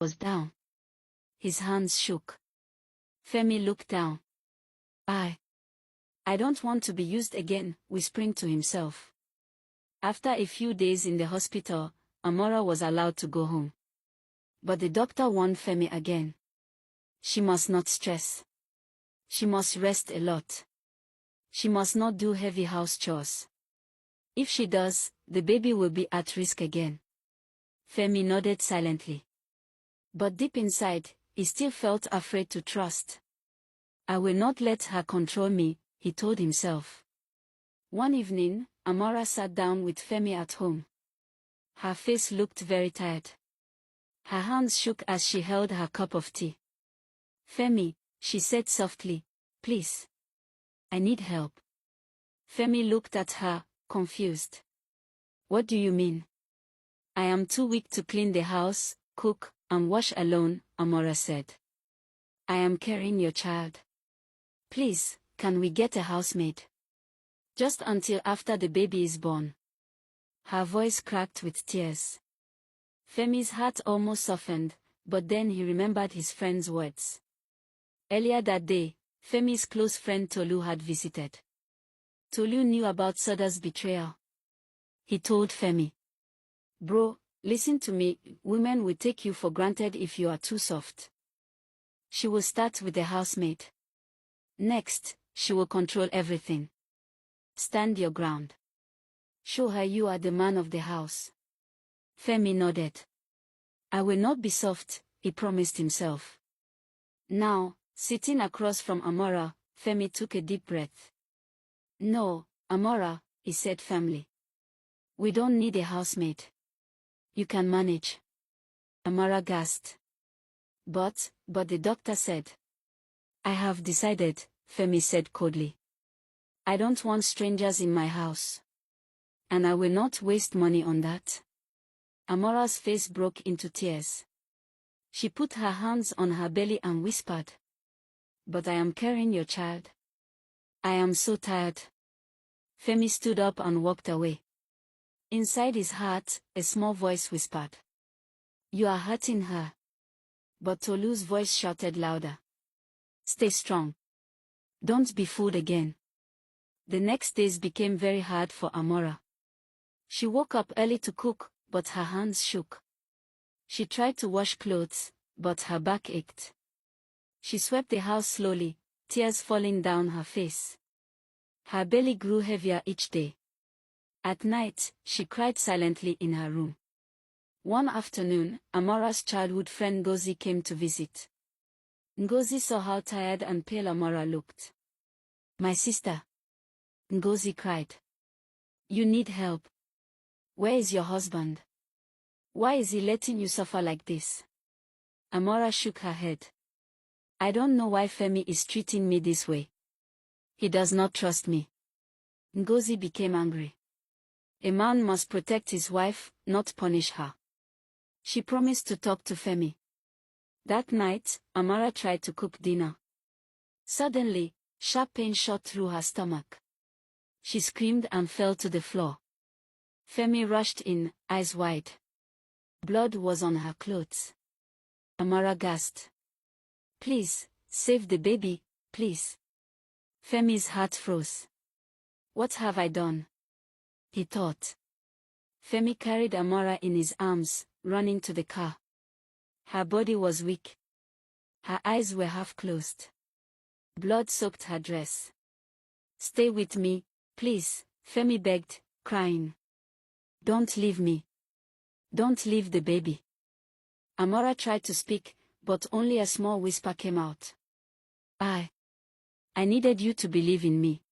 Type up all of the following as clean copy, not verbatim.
was down. His hands shook. Femi looked down. I don't want to be used again, whispering to himself. After a few days in the hospital, Amora was allowed to go home. But the doctor warned Femi again. She must not stress. She must rest a lot. She must not do heavy house chores. If she does, the baby will be at risk again. Femi nodded silently. But deep inside, he still felt afraid to trust. I will not let her control me, he told himself. One evening, Amora sat down with Femi at home. Her face looked very tired. Her hands shook as she held her cup of tea. Femi, she said softly, please. I need help. Femi looked at her, confused. What do you mean? I am too weak to clean the house, cook, and wash alone, Amora said. I am carrying your child. Please, can we get a housemaid? Just until after the baby is born. Her voice cracked with tears. Femi's heart almost softened, but then he remembered his friend's words. Earlier that day, Femi's close friend Tolu had visited. Tolu knew about Soda's betrayal. He told Femi. Bro, listen to me, women will take you for granted if you are too soft. She will start with the housemaid. Next, she will control everything. Stand your ground. Show her you are the man of the house. Femi nodded. I will not be soft, he promised himself. Now, sitting across from Amora, Femi took a deep breath. No, Amora, he said firmly. We don't need a housemaid. You can manage. Amora gasped. But the doctor said. I have decided, Femi said coldly. I don't want strangers in my house. And I will not waste money on that. Amora's face broke into tears. She put her hands on her belly and whispered. But I am carrying your child. I am so tired. Femi stood up and walked away. Inside his heart, a small voice whispered. You are hurting her. But Tolu's voice shouted louder. Stay strong. Don't be fooled again. The next days became very hard for Amora. She woke up early to cook, but her hands shook. She tried to wash clothes, but her back ached. She swept the house slowly, tears falling down her face. Her belly grew heavier each day. At night, she cried silently in her room. One afternoon, Amora's childhood friend Ngozi came to visit. Ngozi saw how tired and pale Amora looked. My sister. Ngozi cried. You need help. Where is your husband? Why is he letting you suffer like this? Amora shook her head. I don't know why Femi is treating me this way. He does not trust me. Ngozi became angry. A man must protect his wife, not punish her. She promised to talk to Femi. That night, Amora tried to cook dinner. Suddenly, sharp pain shot through her stomach. She screamed and fell to the floor. Femi rushed in, eyes wide. Blood was on her clothes. Amora gasped. Please, save the baby, please. Femi's heart froze. What have I done? He thought. Femi carried Amora in his arms, running to the car. Her body was weak. Her eyes were half closed. Blood soaked her dress. Stay with me, please, Femi begged, crying. Don't leave me. Don't leave the baby. Amora tried to speak, but only a small whisper came out. I needed you to believe in me.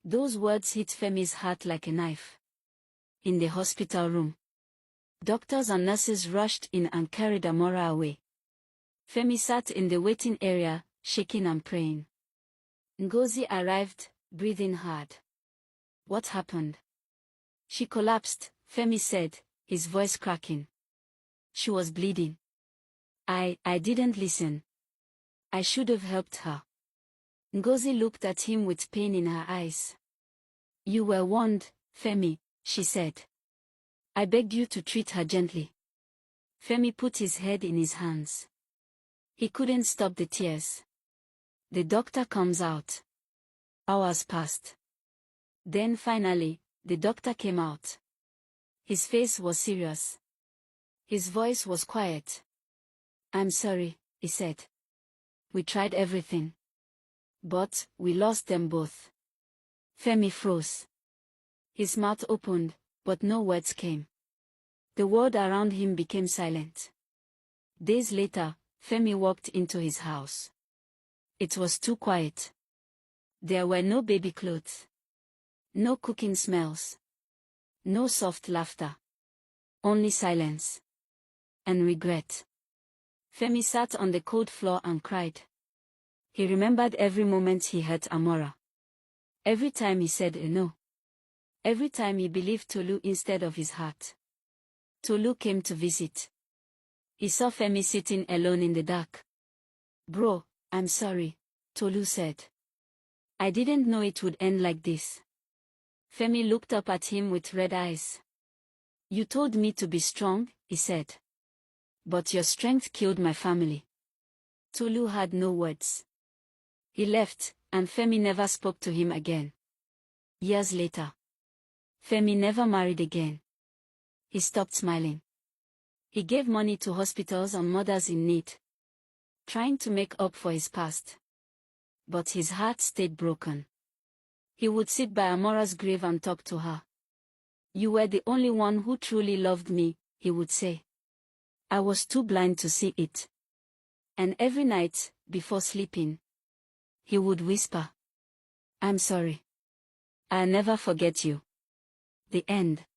Those words hit Femi's heart like a knife. In the hospital room, doctors and nurses rushed in and carried Amora away. Femi sat in the waiting area, shaking and praying. Ngozi arrived, breathing hard. What happened? She collapsed, Femi said, his voice cracking. She was bleeding. I didn't listen. I should have helped her. Ngozi looked at him with pain in her eyes. You were warned, Femi, she said. I begged you to treat her gently. Femi put his head in his hands. He couldn't stop the tears. The doctor comes out. Hours passed. Then finally, the doctor came out. His face was serious. His voice was quiet. "I'm sorry," he said. "We tried everything. But, we lost them both." Femi froze. His mouth opened, but no words came. The world around him became silent. Days later, Femi walked into his house. It was too quiet. There were no baby clothes. No cooking smells. No soft laughter. Only silence. And regret. Femi sat on the cold floor and cried. He remembered every moment he hurt Amora. Every time he said a no. Every time he believed Tolu instead of his heart. Tolu came to visit. He saw Femi sitting alone in the dark. "Bro, I'm sorry," Tolu said. "I didn't know it would end like this." Femi looked up at him with red eyes. "You told me to be strong," he said. "But your strength killed my family." Tolu had no words. He left, and Femi never spoke to him again. Years later, Femi never married again. He stopped smiling. He gave money to hospitals and mothers in need, trying to make up for his past. But his heart stayed broken. He would sit by Amora's grave and talk to her. "You were the only one who truly loved me," he would say. "I was too blind to see it." And every night, before sleeping, he would whisper, "I'm sorry. I'll never forget you." The end.